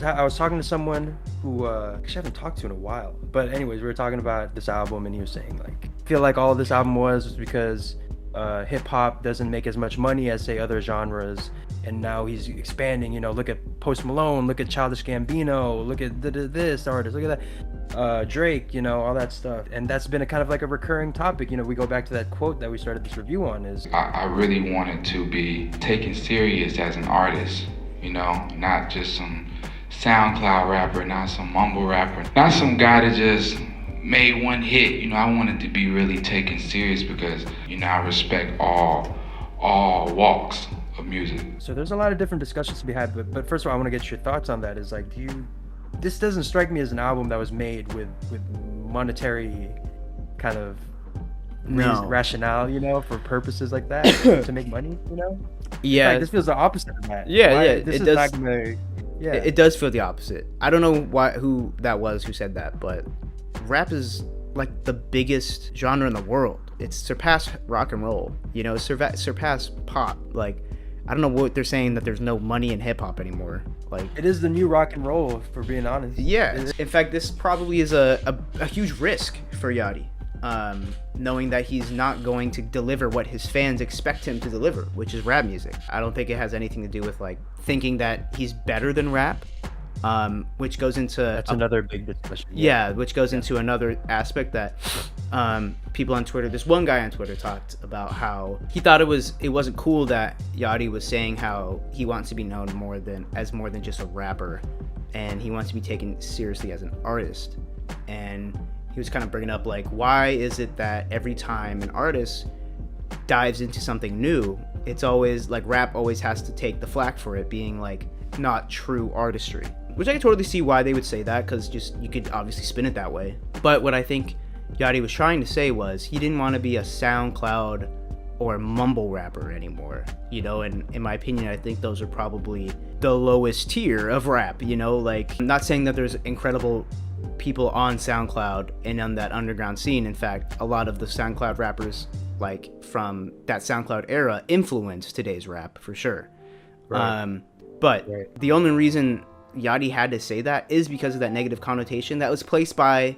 I was talking to someone who actually I haven't talked to in a while. But anyways, we were talking about this album, and he was saying like, I feel like all this album was because hip hop doesn't make as much money as say other genres, and now he's expanding. You know, look at Post Malone, look at Childish Gambino, look at this artist, look at that, Drake. You know, all that stuff, and that's been a kind of like a recurring topic. You know, we go back to that quote that we started this review on. Is I really wanted to be taken serious as an artist. You know, not just some SoundCloud rapper, not some mumble rapper, not some guy that just made one hit. You know, I wanted to be really taken serious because, you know, I respect all walks of music. So there's a lot of different discussions to be had, but first of all, I want to get your thoughts on that. Is like, this doesn't strike me as an album that was made with monetary kind of rationale, you know, for purposes like that, to make money, you know? Yeah. Like, this feels the opposite of that. Yeah, This it is does. not gonna, yeah. It does feel the opposite. I don't know who that was who said that, but rap is like the biggest genre in the world. It's surpassed rock and roll, you know, surpassed pop. Like, I don't know what they're saying, that there's no money in hip hop anymore. Like, It is the new rock and roll, for being honest. yeah. In fact, this probably is a huge risk for Yachty, knowing that he's not going to deliver what his fans expect him to deliver, which is rap music. I don't think it has anything to do with like thinking that he's better than rap, which goes into That's another big discussion. yeah, which goes into another aspect that people on Twitter, this one guy on Twitter talked about how he thought it wasn't cool that Yachty was saying how he wants to be known more than just a rapper, and he wants to be taken seriously as an artist. And he was kind of bringing up like, why is it that every time an artist dives into something new, it's always like rap always has to take the flack for it being like not true artistry? Which I can totally see why they would say that, because just you could obviously spin it that way. But what I think Yachty was trying to say was he didn't want to be a SoundCloud or mumble rapper anymore, you know. And in my opinion, I think those are probably the lowest tier of rap, you know. Like, I'm not saying that there's incredible people on SoundCloud and on that underground scene. In fact, a lot of the SoundCloud rappers like from that SoundCloud era influence today's rap for sure. Right. But the only reason Yachty had to say that is because of that negative connotation that was placed by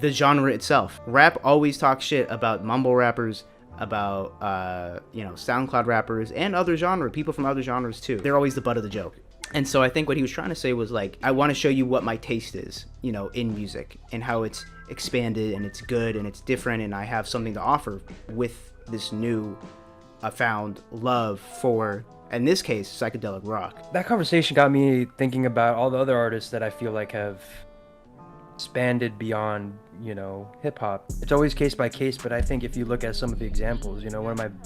the genre itself. Rap always talks shit about mumble rappers, about you know, SoundCloud rappers and other people from other genres too. They're always the butt of the joke. And so I think what he was trying to say was like, I want to show you what my taste is, you know, in music, and how it's expanded and it's good and it's different, and I have something to offer with this new found love for, in this case, psychedelic rock. That conversation got me thinking about all the other artists that I feel like have expanded beyond, you know, hip hop. It's always case by case, but I think if you look at some of the examples, you know,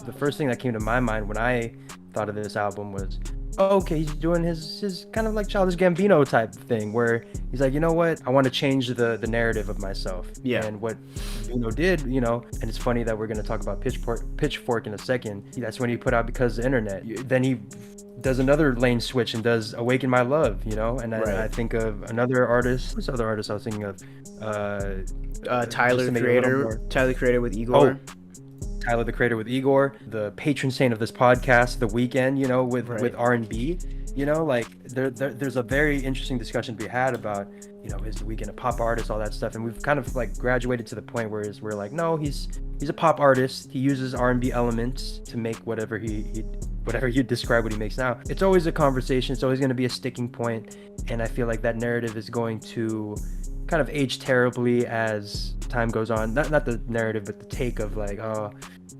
the first thing that came to my mind when I thought of this album was, oh, okay, he's doing his kind of like Childish Gambino type thing, where he's like, you know what, I want to change the narrative of myself. Yeah. And what Gambino did, you know, and it's funny that we're going to talk about Pitchfork in a second. That's when he put out Because of the Internet. Then he does another lane switch and does Awaken My Love, you know. And I think of another artist. Who's the other artist I was thinking of? Tyler, the Creator with Igor. Oh, Tyler, the Creator with Igor, the patron saint of this podcast, The Weeknd, you know, with R&B, you know, like there's a very interesting discussion to be had about, you know, is The Weeknd a pop artist, all that stuff. And we've kind of like graduated to the point where we're like, no, he's a pop artist. He uses R&B elements to make whatever you describe what he makes now. It's always a conversation. It's always going to be a sticking point. And I feel like that narrative is going to kind of age terribly as time goes on. Not the narrative, but the take of like, oh,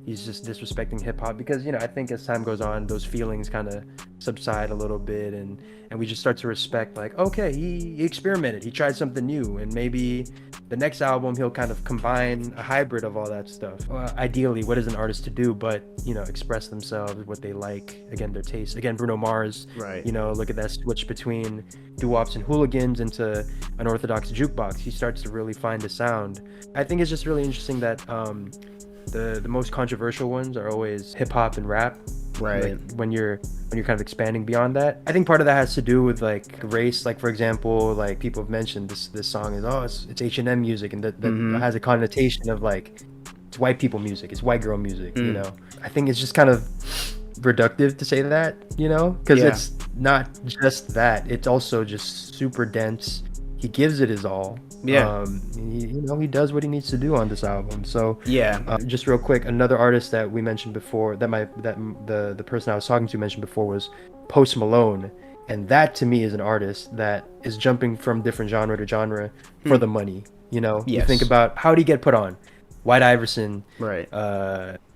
he's just disrespecting hip hop, because, you know, I think as time goes on, those feelings kind of subside a little bit, and we just start to respect like, okay, he experimented, he tried something new, and maybe the next album he'll kind of combine a hybrid of all that stuff. Ideally, what is an artist to do but, you know, express themselves, what they like, again, their taste. Again, Bruno Mars, right? You know, look at that switch between doo-wops and hooligans into an orthodox jukebox. He starts to really find a sound. I think it's just really interesting that the most controversial ones are always hip hop and rap. Right. Like when you're kind of expanding beyond that, I think part of that has to do with like race. Like, for example, like people have mentioned this song is it's H&M music, and that has a connotation of like it's white people music, it's white girl music. You know, I think it's just kind of reductive to say that, you know, because Yeah. it's not just that, it's also just super dense. He gives it his all. Yeah. He does what he needs to do on this album. So Yeah. just real quick, another artist that we mentioned before, that the person I was talking to mentioned before, was Post Malone. And that to me is an artist that is jumping from different genre to genre for the money. You know, you Yes. think about, how did he get put on? White Iverson, Right.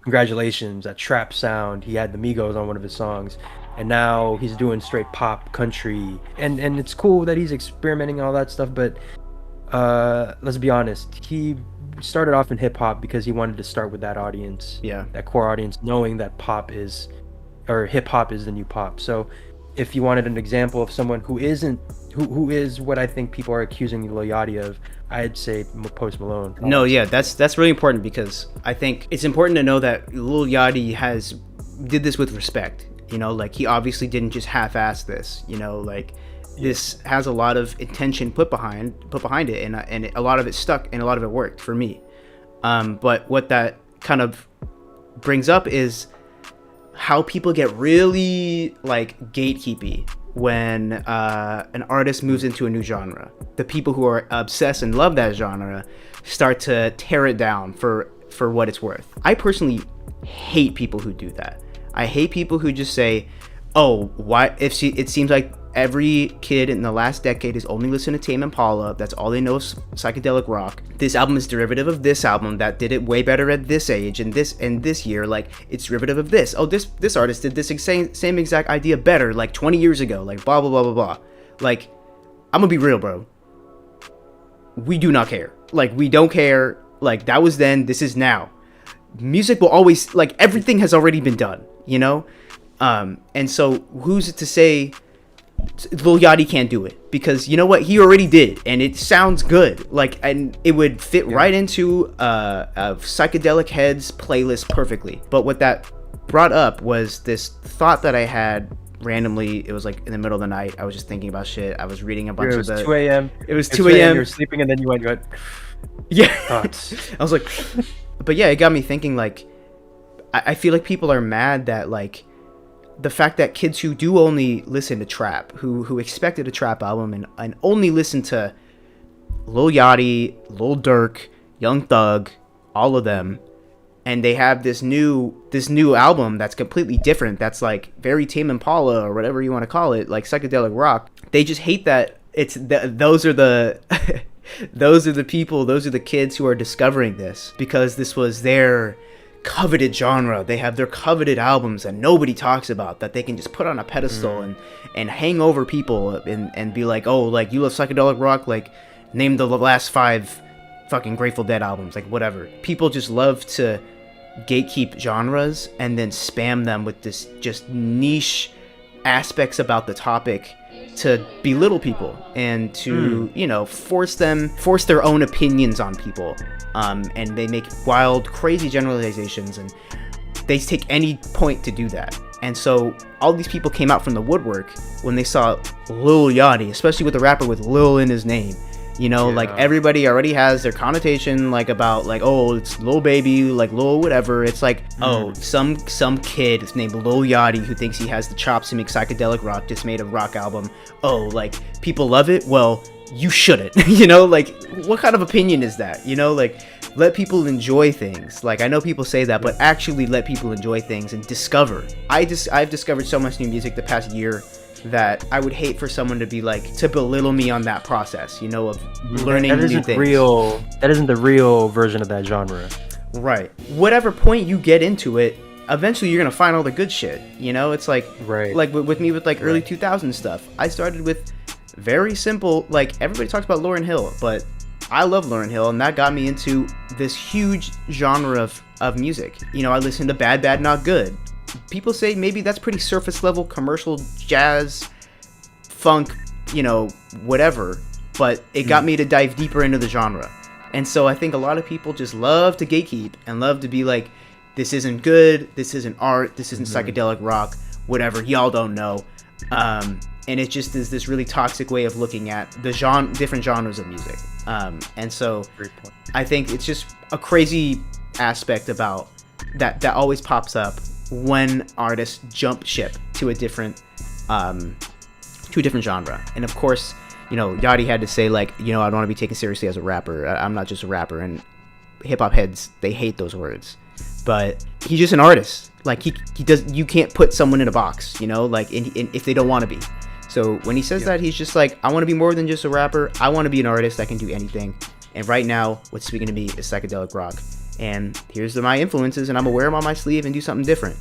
Congratulations, that trap sound. He had the Migos on one of his songs, and now he's doing straight pop country, and it's cool that he's experimenting and all that stuff. But let's be honest, he started off in hip hop because he wanted to start with that audience, Yeah. that core audience, knowing that hip hop is the new pop. So if you wanted an example of someone who is what I think people are accusing Lil Yachty of, I'd say Post Malone. No, yeah, that's really important, because I think it's important to know that Lil Yachty did this with respect. You know, like, he obviously didn't just half-ass this. You know, like, this has a lot of intention put behind it, and a lot of it stuck and a lot of it worked for me. But what that kind of brings up is how people get really, like, gatekeepy when an artist moves into a new genre. The people who are obsessed and love that genre start to tear it down for what it's worth. I personally hate people who do that. I hate people who just say, oh, why, it seems like every kid in the last decade is only listening to Tame Impala. That's all they know is psychedelic rock. This album is derivative of this album that did it way better at this age and this year. Like, it's derivative of this. Oh, this artist did this same exact idea better like 20 years ago. Like, blah, blah, blah, blah, blah. Like, I'm gonna be real, bro. We do not care. Like, we don't care. Like, that was then, this is now. Music will always, like, everything has already been done, you know? And so who's it to say Lil Yachty can't do it? Because you know what, he already did, and it sounds good. Like, and it would fit right into a psychedelic heads playlist perfectly. But what that brought up was this thought that I had randomly. It was like in the middle of the night. I was just thinking about shit. I was reading a bunch It of was the 2 a.m. It was 2 a.m. You were sleeping, and then you went Yeah. thoughts. I was like, but yeah, it got me thinking, like, I feel like people are mad that, like, the fact that kids who do only listen to trap, who expected a trap album and only listen to Lil Yachty, Lil Durk, Young Thug, all of them, and they have this new album that's completely different, that's like very Tame Impala or whatever you want to call it, like psychedelic rock. They just hate that those are the those are the people, those are the kids who are discovering this, because this was their coveted genre. They have their coveted albums that nobody talks about, that they can just put on a pedestal and hang over people and be like, oh, like, you love psychedelic rock, like, name the last 5 fucking Grateful Dead albums, like, whatever. People just love to gatekeep genres and then spam them with this just niche aspects about the topic to belittle people and to force their own opinions on people, and they make wild, crazy generalizations, and they take any point to do that. And so all these people came out from the woodwork when they saw Lil Yachty, especially with a rapper with Lil in his name. Like, everybody already has their connotation, like, about, like, oh, it's Lil Baby, like, Lil whatever. It's like, oh, some kid named Lil Yachty who thinks he has the chops to make psychedelic rock just made a rock album. Oh, like, people love it? Well, you shouldn't. Like, what kind of opinion is that? Like, let people enjoy things. Like, I know people say that, but actually let people enjoy things and discover. I've discovered so much new music the past year that I would hate for someone to be like, to belittle me on that process, of learning new things. That isn't the real version of that genre. Right. Whatever point you get into it, eventually you're gonna find all the good shit. It's like, right. Like with me with like early 2000s stuff. I started with very simple, like, everybody talks about Lauryn Hill, but I love Lauryn Hill, and that got me into this huge genre of music. I listened to Bad Bad Not Good. People say maybe that's pretty surface level commercial jazz, funk, whatever, but it got me to dive deeper into the genre. And so I think a lot of people just love to gatekeep and love to be like, this isn't good, this isn't art, this isn't psychedelic rock, whatever, y'all don't know. And it just is this really toxic way of looking at the different genres of music. And so I think it's just a crazy aspect about that always pops up when artists jump ship to a different genre. And of course, you know, Yachty had to say, like, you know, I don't want to be taken seriously as a rapper. I'm not just a rapper. And hip hop heads, they hate those words. But he's just an artist. Like, he does. You can't put someone in a box, you know, like, if they don't want to be. So when he says that, he's just like, I want to be more than just a rapper. I want to be an artist that can do anything. And right now, what's speaking to me is psychedelic rock. And here's my influences, and I'm gonna wear them on my sleeve and do something different.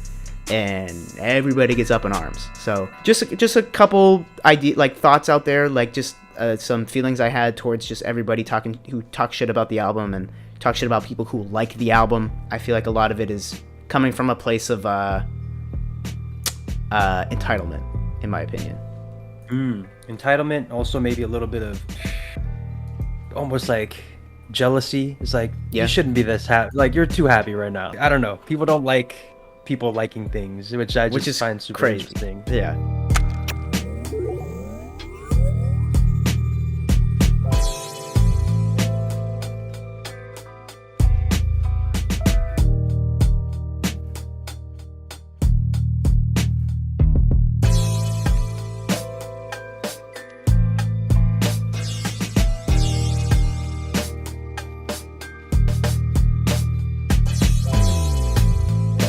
And everybody gets up in arms. So just a couple thoughts out there, like just some feelings I had towards just everybody who talk shit about the album and talk shit about people who like the album. I feel like a lot of it is coming from a place of entitlement, in my opinion. Entitlement, also maybe a little bit of almost like jealousy. It's like, you shouldn't be this happy. Like, you're too happy right now. I don't know. People don't like people liking things, which I just find super crazy. interesting. Yeah.